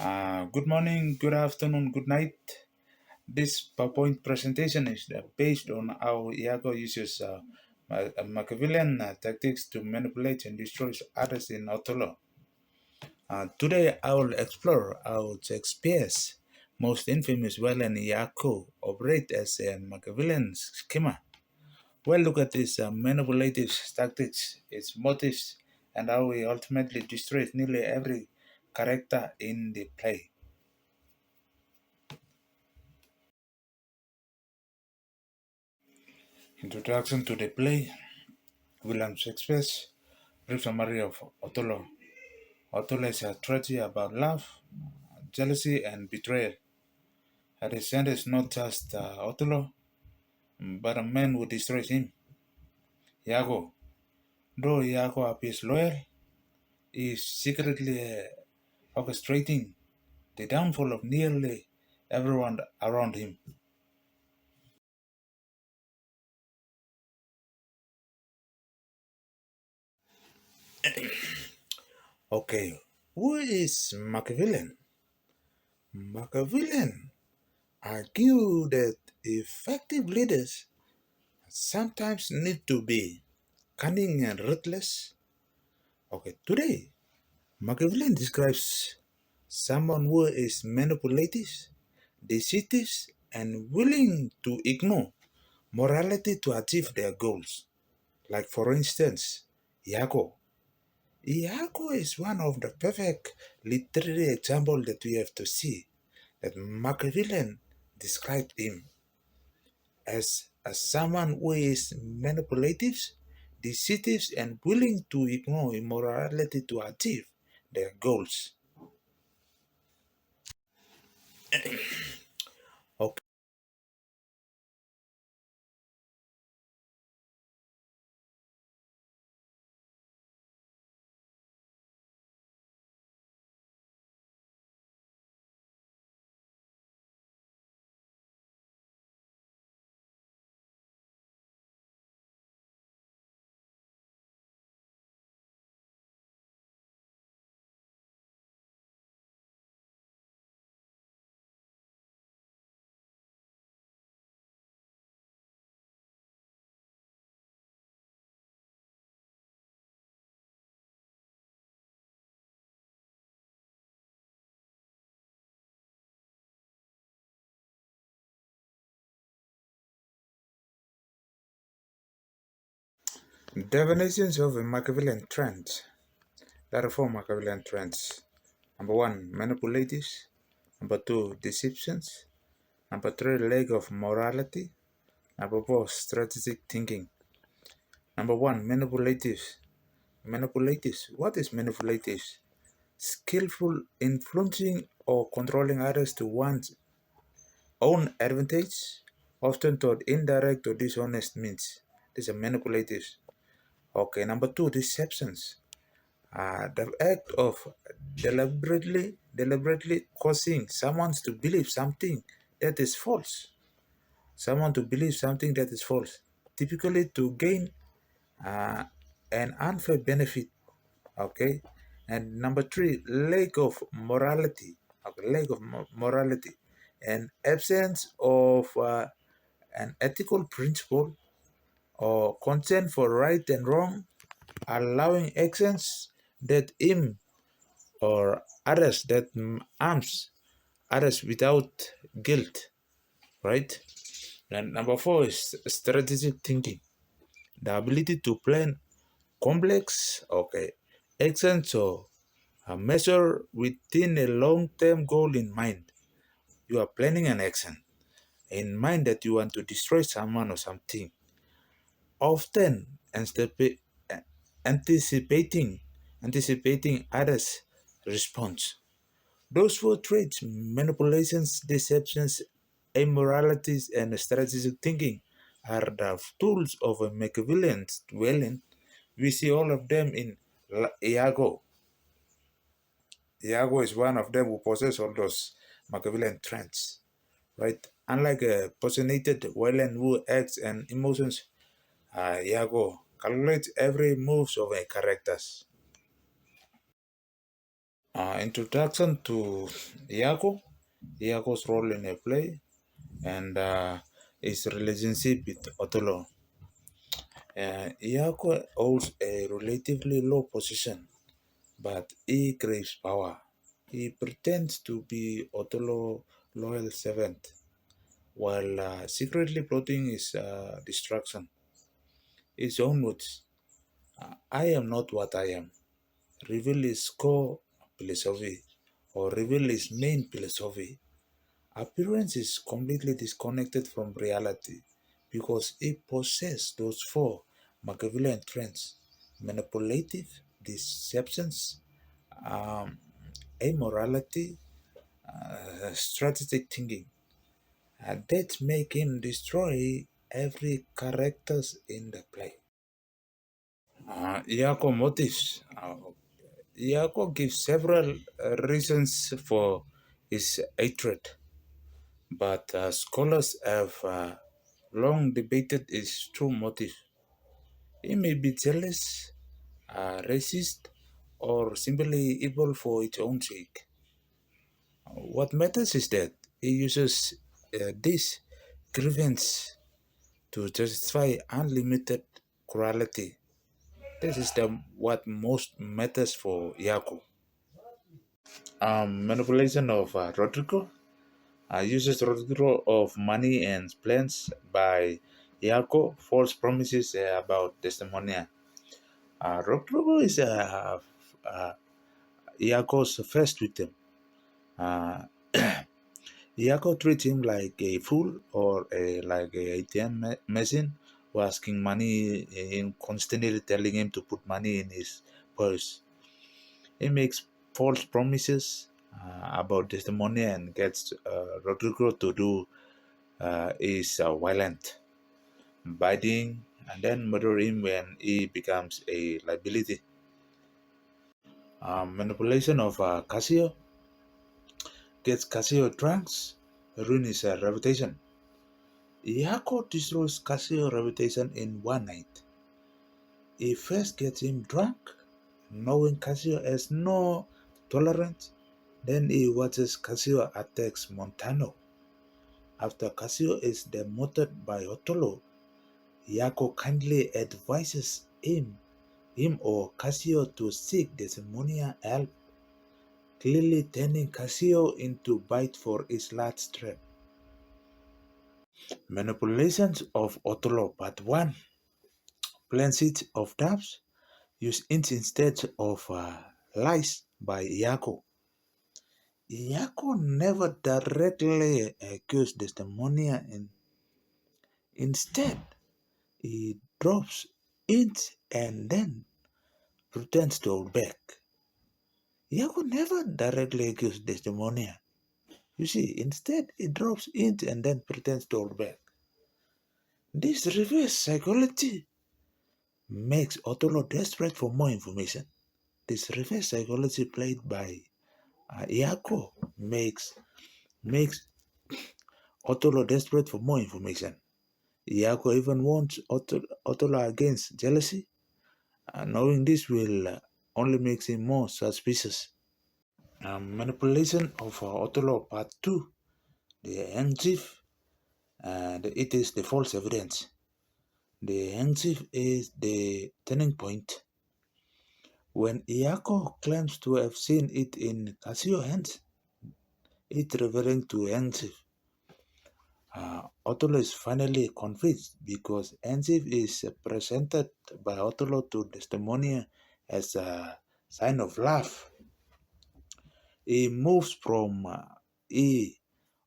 Good morning, good afternoon, good night. This PowerPoint presentation is based on how Iago uses Machiavellian tactics to manipulate and destroy others in Othello. Today, I will explore how Shakespeare's most infamous villain Iago operates as a Machiavellian schemer. We'll look at his manipulative tactics, its motives, and how he ultimately destroys nearly every character in the play. Introduction to the play. William Shakespeare's brief summary of Othello. Othello is a tragedy about love, jealousy, and betrayal. At its end is not just Othello, but a man who destroys him, Iago. Though Iago appears loyal, he is secretly orchestrating the downfall of nearly everyone around him. Okay, who is Machiavellian? Machiavellian argue that effective leaders sometimes need to be cunning and ruthless. Okay, today, Machiavellian describes someone who is manipulative, deceive, and willing to ignore morality to achieve their goals. Like, for instance, Iago. Iago is one of the perfect literary examples that we have to see that Machiavellian described him as someone who is manipulative, deceive, and willing to ignore immorality to achieve their goals. Okay. Definitions of a Machiavellian trend. There are four Machiavellian trends. Number one, manipulative. Number two, deceptions. Number three, lack of morality. Number four, strategic thinking. Number one, manipulative. Manipulative. What is manipulative? Skillful influencing or controlling others to one's own advantage, often through indirect or dishonest means. This is manipulative. Okay, number two, deceptions. The act of deliberately causing someone to believe something that is false. Someone to believe something that is false, typically to gain uh, an unfair benefit. Okay, and number three, lack of morality. Okay, lack of morality, and absence of an ethical principle or concern for right and wrong, allowing actions that aim or others that harms others without guilt, right? And number four is strategic thinking, the ability to plan complex, actions or a measure within a long-term goal in mind. You are planning an action in mind that you want to destroy someone or something, often anticipating anticipating others' response. Those four traits, manipulations, deceptions, immoralities, and strategic thinking, are the tools of a Machiavellian dwelling. We see all of them in Iago. Iago is one of them who possesses all those Machiavellian traits, right? Unlike a personated villain who acts and emotions, Iago calculates every move of a characters. Introduction to Iago, Iago's role in a play, and his relationship with Othello. Iago holds a relatively low position, but he craves power. He pretends to be Othello's loyal servant while secretly plotting his destruction. His own words, I am not what I am, reveal his core philosophy or reveal his main philosophy. Appearance is completely disconnected from reality because it possesses those four Machiavellian traits: manipulative, deceptions, um, immorality, strategic thinking, that make him destroy every characters in the play. Iago motives. Iago gives several reasons for his hatred, but scholars have long debated his true motive. He may be jealous, racist, or simply evil for its own sake. What matters is that he uses this grievance to justify unlimited cruelty. This is what most matters for Iago. Manipulation of Rodrigo uses Rodrigo of money and plans by Iago, false promises about Desdemonia. Rodrigo is Iago's first victim. Uh, Iago treats him like a fool or like a ATM machine who asking money and constantly telling him to put money in his purse. He makes false promises about testimony and gets Rodrigo to do is violent, biting, and then murder him when he becomes a liability. Manipulation of Casio gets Casio drunk, ruin his reputation. Iago destroys Casio's reputation in one night. He first gets him drunk, knowing Casio has no tolerance. Then he watches Casio attacks Montano. After Casio is demoted by Othello, Iago kindly advises him or Cassio to seek Desdemonia help, clearly turning Cassio into bait for his last trap. Manipulations of Othello Part 1. Plancet of Doubts use hints instead of lies by Iago. Iago never directly accused Desdemonia. Instead, he drops hints and then pretends to hold back. Iago never directly accused Desdemonia. You see, instead he drops hints and then pretends to hold back. This reverse psychology makes Othello desperate for more information. This reverse psychology played by Iago makes Othello desperate for more information. Iago even warns Othello against jealousy, knowing this will only makes him more suspicious. Manipulation of Othello Part 2. The handkerchief, and it is the false evidence. The handkerchief is the turning point. When Iago claims to have seen it in Cassio's hands, it referring to handkerchief. Othello is finally convinced because handkerchief is presented by Othello to Desdemona as a sign of love. He moves from he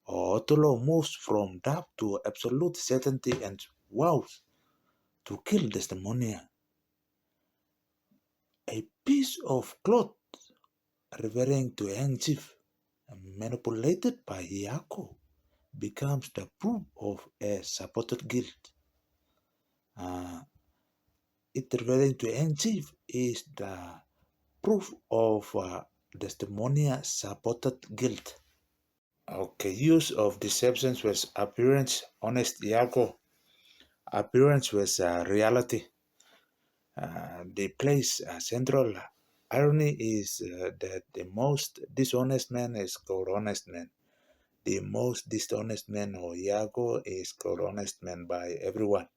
Othello moves from doubt to absolute certainty and vows to kill Desdemona. A piece of cloth referring to a handkerchief manipulated by Iago becomes the proof of a supported guilt. Uh, it referring to a handkerchief is the proof of Desdemona supported guilt. Okay, use of deceptions was appearance, honest Iago. Appearance was reality. They place central irony is that the most dishonest man is called honest man. The most dishonest man, or Iago, is called honest man by everyone.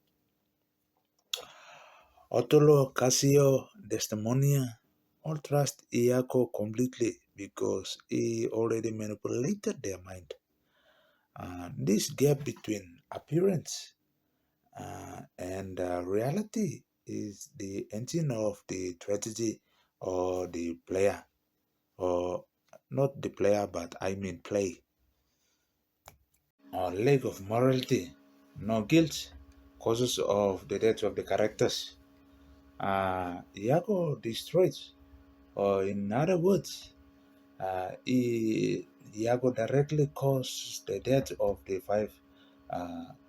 Othello, Cassio, Desdemona all trust Iago completely because he already manipulated their mind. This gap between appearance and reality is the engine of the tragedy or the player, or not the player, but I mean play, or lack of morality, no guilt, causes of the death of the characters. Iago destroys, or in other words, Iago directly caused the death of the five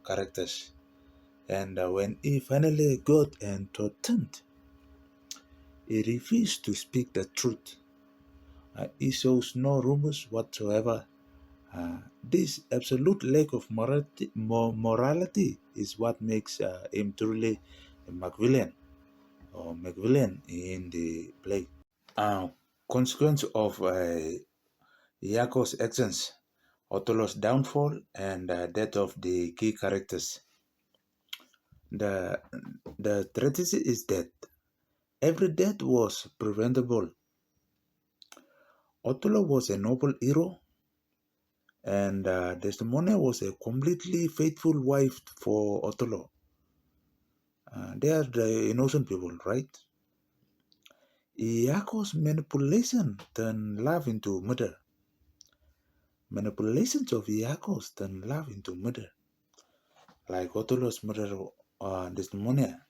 characters. And when he finally got entertained, he refused to speak the truth. He shows no rumors whatsoever. This absolute lack of morality is what makes him truly a Macmillan or Macmillan in the play. Consequence of Iago's actions, Othello's downfall, and death of the key characters. The, the tragedy is that every death was preventable. Othello was a noble hero, and Desdemona was a completely faithful wife for Othello. They are the innocent people, right? Iago's manipulation turned love into murder. Manipulations of Iago's turned love into murder. Like Othello's murder, Desdemona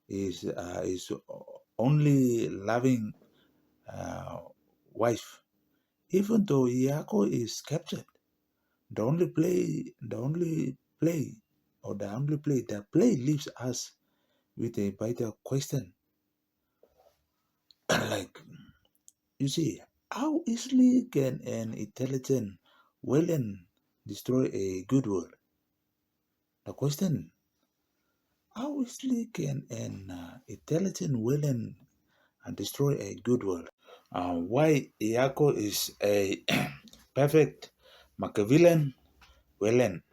is only loving uh, wife, even though Iago is captured. The play leaves us with a vital question. Like, you see, how easily can an intelligent villain destroy a good world? The question, how easily can an intelligent villain destroy a good world? Why Iago is a perfect Machiavellian villain?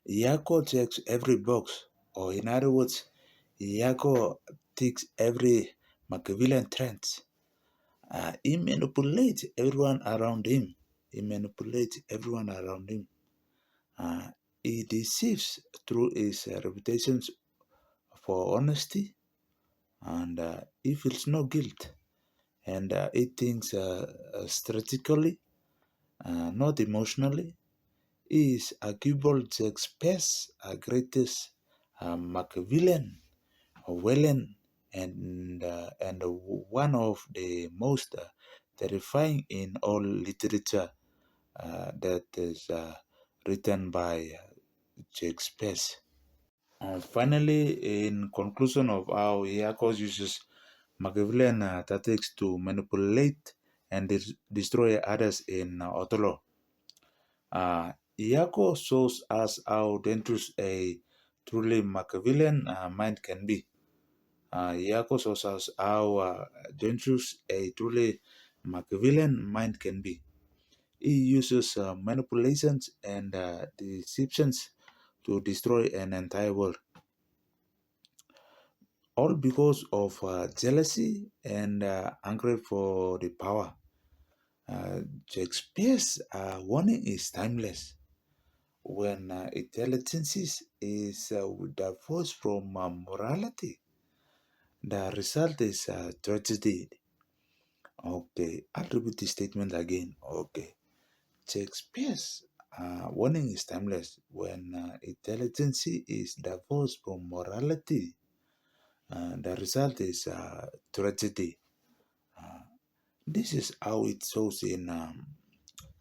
Iago checks every box, or in other words, Iago ticks every Machiavellian trend. He manipulates everyone around him. He manipulates everyone around him. Uh, he deceives through his reputations for honesty, and he feels no guilt. And he thinks strategically, not emotionally. He is arguable Shakespeare's greatest Machiavellian villain, and one of the most terrifying in all literature that is written by Shakespeare. Finally, in conclusion of how Iago uses Machiavellian tactics to manipulate and destroy others in Othello, Iago shows us how dangerous a truly Machiavellian mind can be. Iago shows us how dangerous a truly Machiavellian mind can be. He uses manipulations and deceptions to destroy an entire world, all because of jealousy and anger for the power. Shakespeare's warning is timeless. When intelligence is divorced from morality, the result is tragedy. Okay, I'll repeat this statement again. Okay, Shakespeare's warning is timeless. When intelligence is divorced from morality, the result is tragedy. Uh, this is how it shows in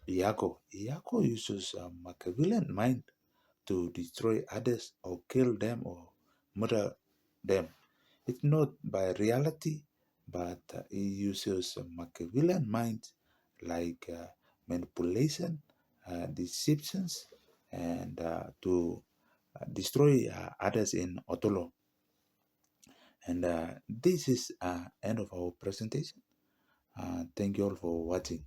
Iago. Iago uses a Machiavellian mind to destroy others or kill them or murder them. It's not by reality, but he uses a Machiavellian mind like manipulation, deceptions, and to destroy others in Othello. And this is end of our presentation. Thank you all for watching.